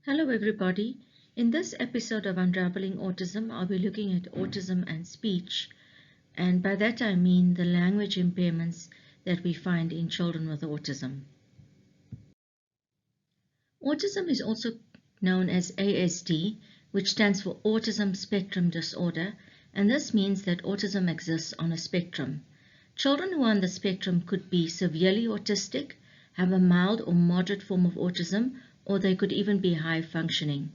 Hello everybody. In this episode of Unravelling Autism, I'll be looking at autism and speech, and by that I mean the language impairments that we find in children with autism. Autism is also known as ASD, which stands for Autism Spectrum Disorder, and this means that autism exists on a spectrum. Children who are on the spectrum could be severely autistic, have a mild or moderate form of autism, or they could even be high functioning.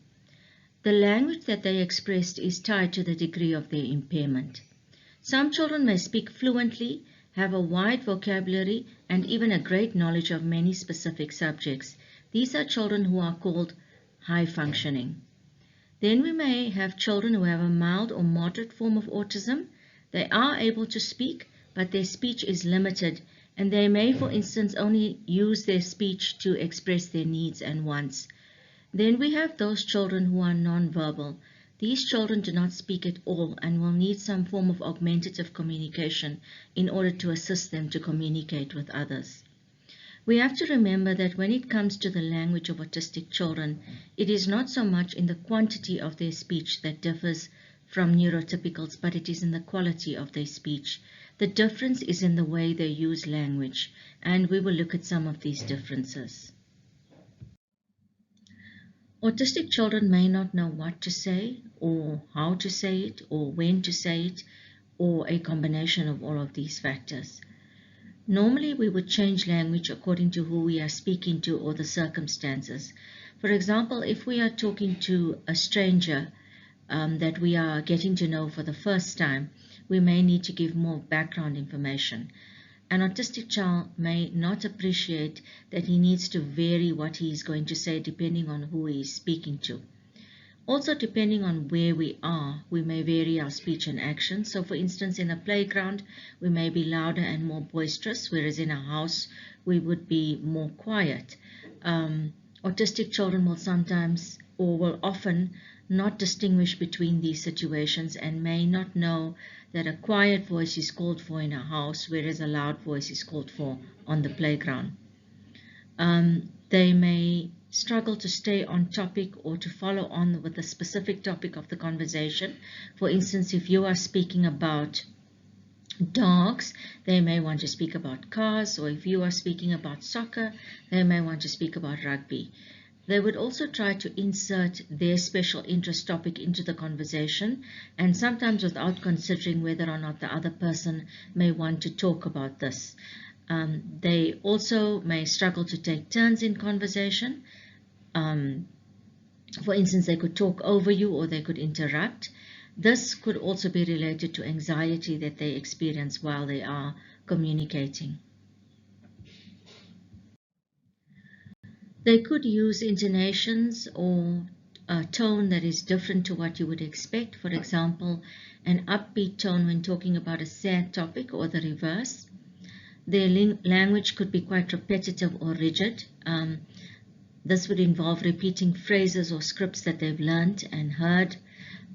The language that they expressed is tied to the degree of their impairment. Some children may speak fluently, have a wide vocabulary, and even a great knowledge of many specific subjects. These are children who are called high functioning. Then we may have children who have a mild or moderate form of autism. They are able to speak, but their speech is limited, and they may, for instance, only use their speech to express their needs and wants. Then we have those children who are nonverbal. These children do not speak at all and will need some form of augmentative communication in order to assist them to communicate with others. We have to remember that when it comes to the language of autistic children, it is not so much in the quantity of their speech that differs from neurotypicals, but it is in the quality of their speech. The difference is in the way they use language, and we will look at some of these differences. Autistic children may not know what to say, or how to say it, or when to say it, or a combination of all of these factors. Normally, we would change language according to who we are speaking to or the circumstances. For example, if we are talking to a stranger that we are getting to know for the first time, we may need to give more background information. An autistic child may not appreciate that he needs to vary what he is going to say depending on who he is speaking to. Also, depending on where we are, we may vary our speech and action. So, for instance, in a playground, we may be louder and more boisterous, whereas in a house, we would be more quiet. Autistic children will sometimes or will often not distinguish between these situations and may not know that a quiet voice is called for in a house, whereas a loud voice is called for on the playground. They may struggle to stay on topic or to follow on with a specific topic of the conversation. For instance, if you are speaking about dogs, they may want to speak about cars, or if you are speaking about soccer, they may want to speak about rugby. They would also try to insert their special interest topic into the conversation, and sometimes without considering whether or not the other person may want to talk about this. They also may struggle to take turns in conversation. For instance, they could talk over you or they could interrupt. This could also be related to anxiety that they experience while they are communicating. They could use intonations or a tone that is different to what you would expect. For example, an upbeat tone when talking about a sad topic or the reverse. Their language could be quite repetitive or rigid. This would involve repeating phrases or scripts that they've learned and heard,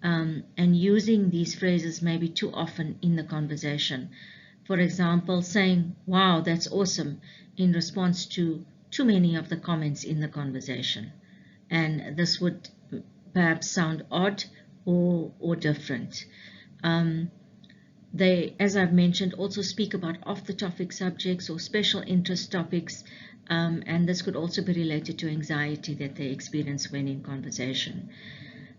and using these phrases maybe too often in the conversation. For example, saying, "Wow, that's awesome," in response to too many of the comments in the conversation. And this would perhaps sound odd or different. They, as I've mentioned, also speak about off-the-topic subjects or special interest topics, and this could also be related to anxiety that they experience when in conversation.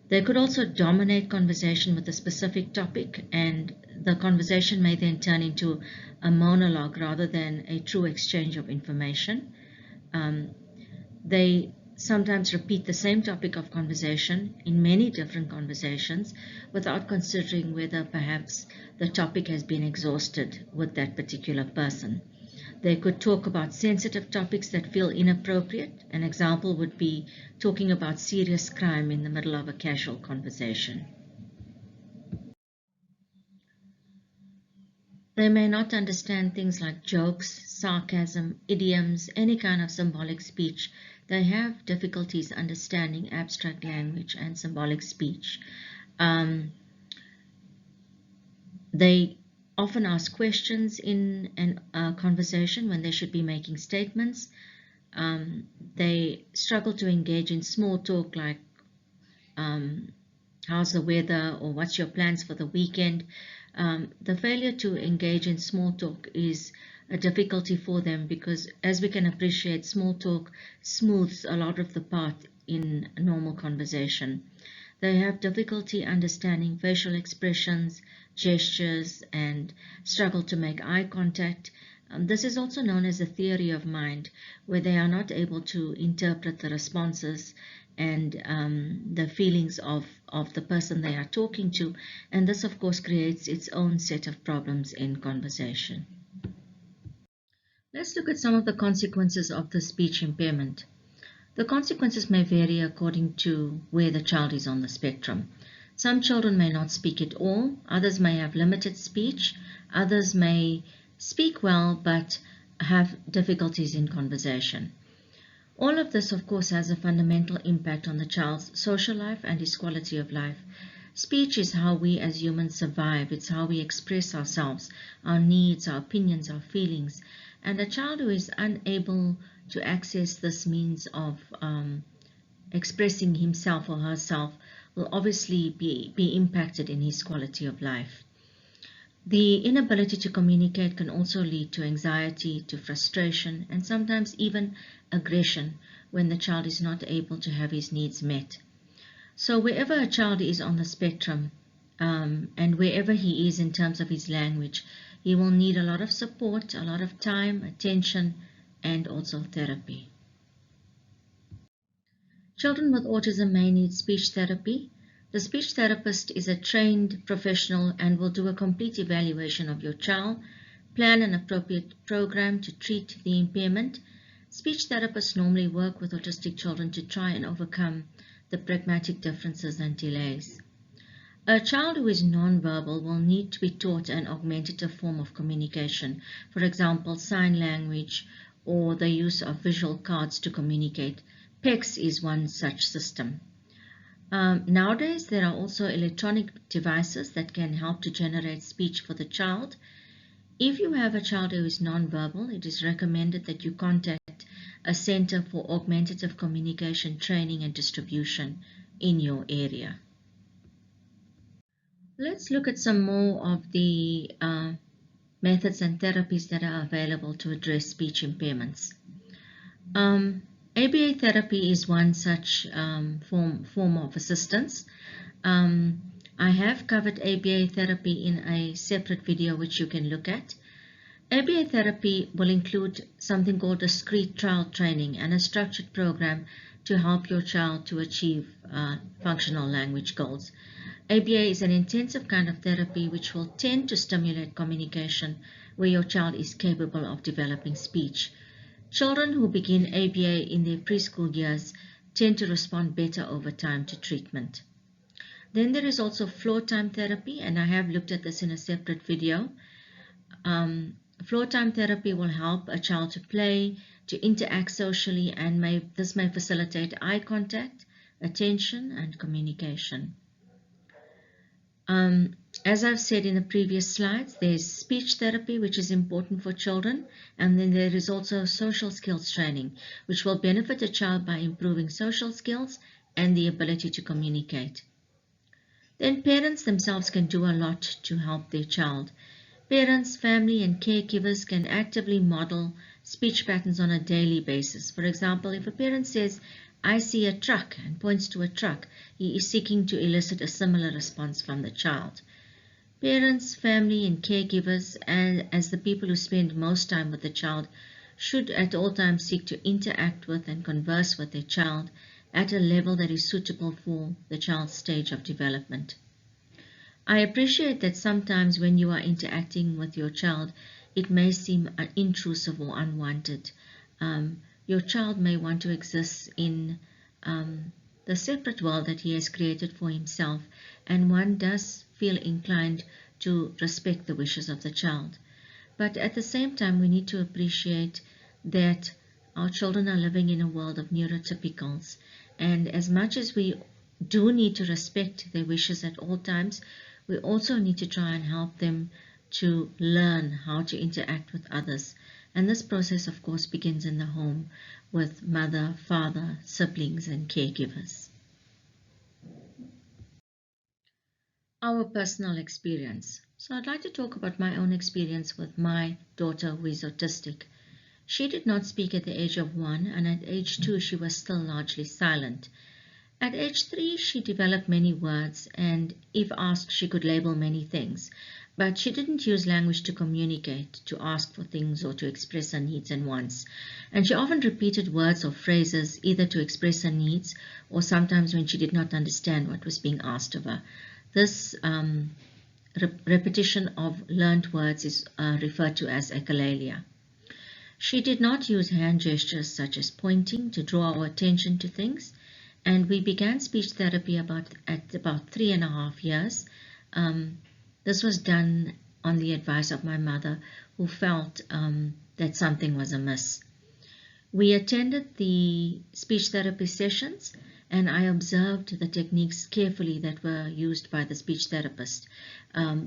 They could also dominate conversation with a specific topic, and the conversation may then turn into a monologue rather than a true exchange of information. They sometimes repeat the same topic of conversation in many different conversations without considering whether perhaps the topic has been exhausted with that particular person. They could talk about sensitive topics that feel inappropriate. An example would be talking about serious crime in the middle of a casual conversation. They may not understand things like jokes, sarcasm, idioms, any kind of symbolic speech. They have difficulties understanding abstract language and symbolic speech. They often ask questions in a conversation when they should be making statements. They struggle to engage in small talk like how's the weather or what's your plans for the weekend. The failure to engage in small talk is a difficulty for them because, as we can appreciate, small talk smooths a lot of the path in normal conversation. They have difficulty understanding facial expressions, gestures, and struggle to make eye contact. This is also known as a theory of mind, where they are not able to interpret the responses and the feelings of the person they are talking to. And this, of course, creates its own set of problems in conversation. Let's look at some of the consequences of the speech impairment. The consequences may vary according to where the child is on the spectrum. Some children may not speak at all, others may have limited speech, others may speak well but have difficulties in conversation. All of this, of course, has a fundamental impact on the child's social life and his quality of life. Speech is how we as humans survive. It's how we express ourselves, our needs, our opinions, our feelings. And a child who is unable to access this means of expressing himself or herself will obviously be impacted in his quality of life. The inability to communicate can also lead to anxiety, to frustration, and sometimes even aggression when the child is not able to have his needs met. So wherever a child is on the spectrum, and wherever he is in terms of his language, he will need a lot of support, a lot of time, attention, and also therapy. Children with autism may need speech therapy. The speech therapist is a trained professional and will do a complete evaluation of your child, plan an appropriate program to treat the impairment. Speech therapists normally work with autistic children to try and overcome the pragmatic differences and delays. A child who is nonverbal will need to be taught an augmentative form of communication, for example, sign language or the use of visual cards to communicate. PECS is one such system. Nowadays, there are also electronic devices that can help to generate speech for the child. If you have a child who is nonverbal, it is recommended that you contact a Center for Augmentative Communication Training and Distribution in your area. Let's look at some more of the methods and therapies that are available to address speech impairments. ABA therapy is one such form of assistance. I have covered ABA therapy in a separate video which you can look at. ABA therapy will include something called discrete trial training and a structured program to help your child to achieve functional language goals. ABA is an intensive kind of therapy which will tend to stimulate communication where your child is capable of developing speech. Children who begin ABA in their preschool years tend to respond better over time to treatment. Then there is also floor time therapy, and I have looked at this in a separate video. Floor time therapy will help a child to play, to interact socially, and this may facilitate eye contact, attention, and communication. As I've said in the previous slides, there's speech therapy, which is important for children, and then there is also social skills training, which will benefit a child by improving social skills and the ability to communicate. Then parents themselves can do a lot to help their child. Parents, family, and caregivers can actively model speech patterns on a daily basis. For example, if a parent says, "I see a truck," and points to a truck, he is seeking to elicit a similar response from the child. Parents, family, and caregivers, and as the people who spend most time with the child, should at all times seek to interact with and converse with their child at a level that is suitable for the child's stage of development. I appreciate that sometimes when you are interacting with your child, it may seem intrusive or unwanted. Your child may want to exist in the separate world that he has created for himself, and one does feel inclined to respect the wishes of the child. But at the same time, we need to appreciate that our children are living in a world of neurotypicals, and as much as we do need to respect their wishes at all times, we also need to try and help them to learn how to interact with others. And this process, of course, begins in the home with mother, father, siblings, and caregivers. Our personal experience. So I'd like to talk about my own experience with my daughter who is autistic. She did not speak at the age of 1, and at age 2 she was still largely silent. At age 3 she developed many words, and if asked she could label many things, but she didn't use language to communicate, to ask for things, or to express her needs and wants. And she often repeated words or phrases either to express her needs or sometimes when she did not understand what was being asked of her. This repetition of learned words is referred to as echolalia. She did not use hand gestures such as pointing to draw our attention to things, and we began speech therapy at about 3.5 years. This was done on the advice of my mother, who felt that something was amiss. We attended the speech therapy sessions, and I observed the techniques carefully that were used by the speech therapist.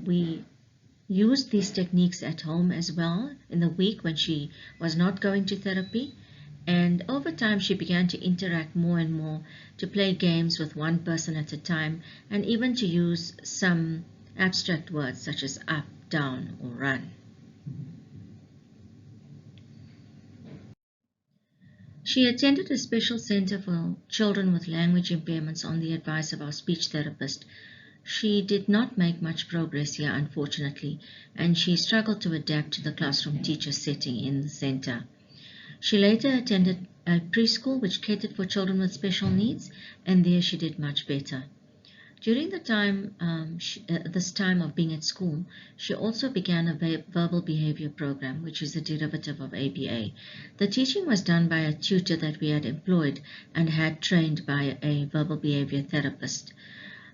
We used these techniques at home as well in the week when she was not going to therapy, and over time she began to interact more and more, to play games with one person at a time, and even to use some abstract words such as up, down, or run. She attended a special center for children with language impairments on the advice of our speech therapist. She did not make much progress here, unfortunately, and she struggled to adapt to the classroom teacher setting in the center. She later attended a preschool which catered for children with special needs, and there she did much better. During the time, this time of being at school, she also began a verbal behavior program, which is a derivative of ABA. The teaching was done by a tutor that we had employed and had trained by a verbal behavior therapist.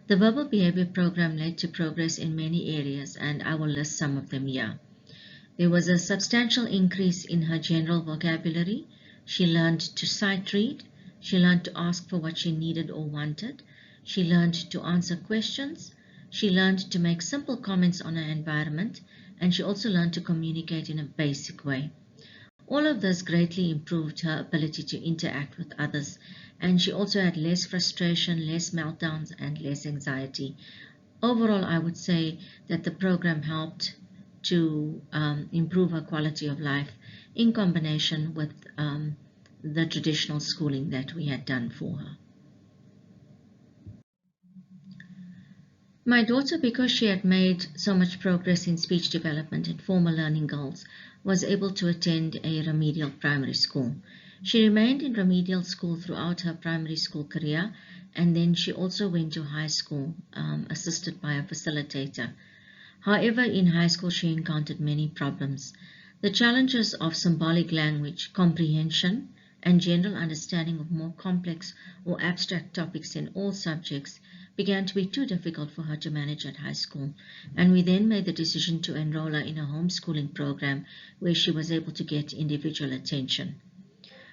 The verbal behavior program led to progress in many areas, and I will list some of them here. There was a substantial increase in her general vocabulary. She learned to sight read. She learned to ask for what she needed or wanted. She learned to answer questions. She learned to make simple comments on her environment, and she also learned to communicate in a basic way. All of this greatly improved her ability to interact with others, and she also had less frustration, less meltdowns, and less anxiety. Overall, I would say that the program helped to improve her quality of life in combination with the traditional schooling that we had done for her. My daughter, because she had made so much progress in speech development and formal learning goals, was able to attend a remedial primary school. She remained in remedial school throughout her primary school career, and then she also went to high school, assisted by a facilitator. However, in high school she encountered many problems. The challenges of symbolic language, comprehension, and general understanding of more complex or abstract topics in all subjects began to be too difficult for her to manage at high school, and we then made the decision to enroll her in a homeschooling program where she was able to get individual attention.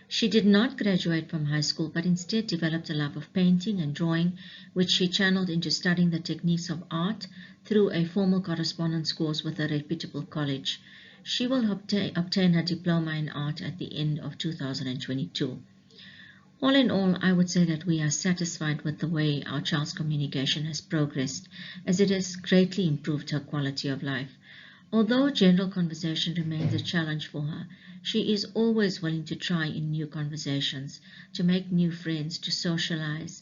She did not graduate from high school, but instead developed a love of painting and drawing, which she channeled into studying the techniques of art through a formal correspondence course with a reputable college. She will obtain her diploma in art at the end of 2022. All in all, I would say that we are satisfied with the way our child's communication has progressed, as it has greatly improved her quality of life. Although general conversation remains a challenge for her, she is always willing to try in new conversations, to make new friends, to socialize,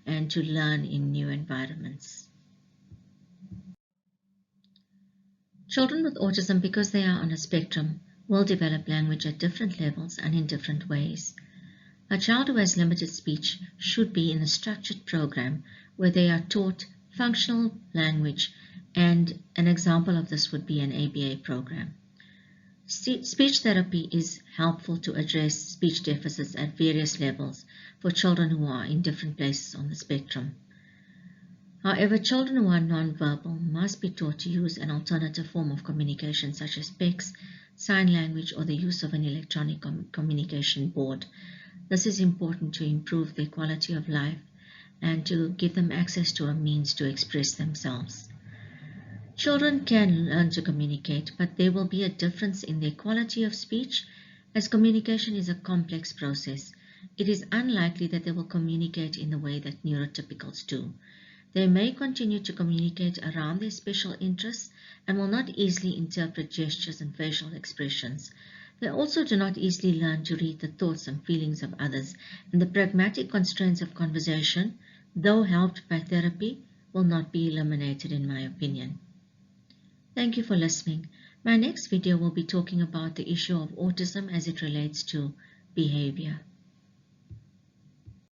and to learn in new environments. Children with autism, because they are on a spectrum, will develop language at different levels and in different ways. A child who has limited speech should be in a structured program where they are taught functional language, and an example of this would be an ABA program. Speech therapy is helpful to address speech deficits at various levels for children who are in different places on the spectrum. However, children who are nonverbal must be taught to use an alternative form of communication such as PECS, sign language, or the use of an electronic communication board. This is important to improve their quality of life and to give them access to a means to express themselves. Children can learn to communicate, but there will be a difference in their quality of speech, as communication is a complex process. It is unlikely that they will communicate in the way that neurotypicals do. They may continue to communicate around their special interests and will not easily interpret gestures and facial expressions. They also do not easily learn to read the thoughts and feelings of others, and the pragmatic constraints of conversation, though helped by therapy, will not be eliminated in my opinion. Thank you for listening. My next video will be talking about the issue of autism as it relates to behavior.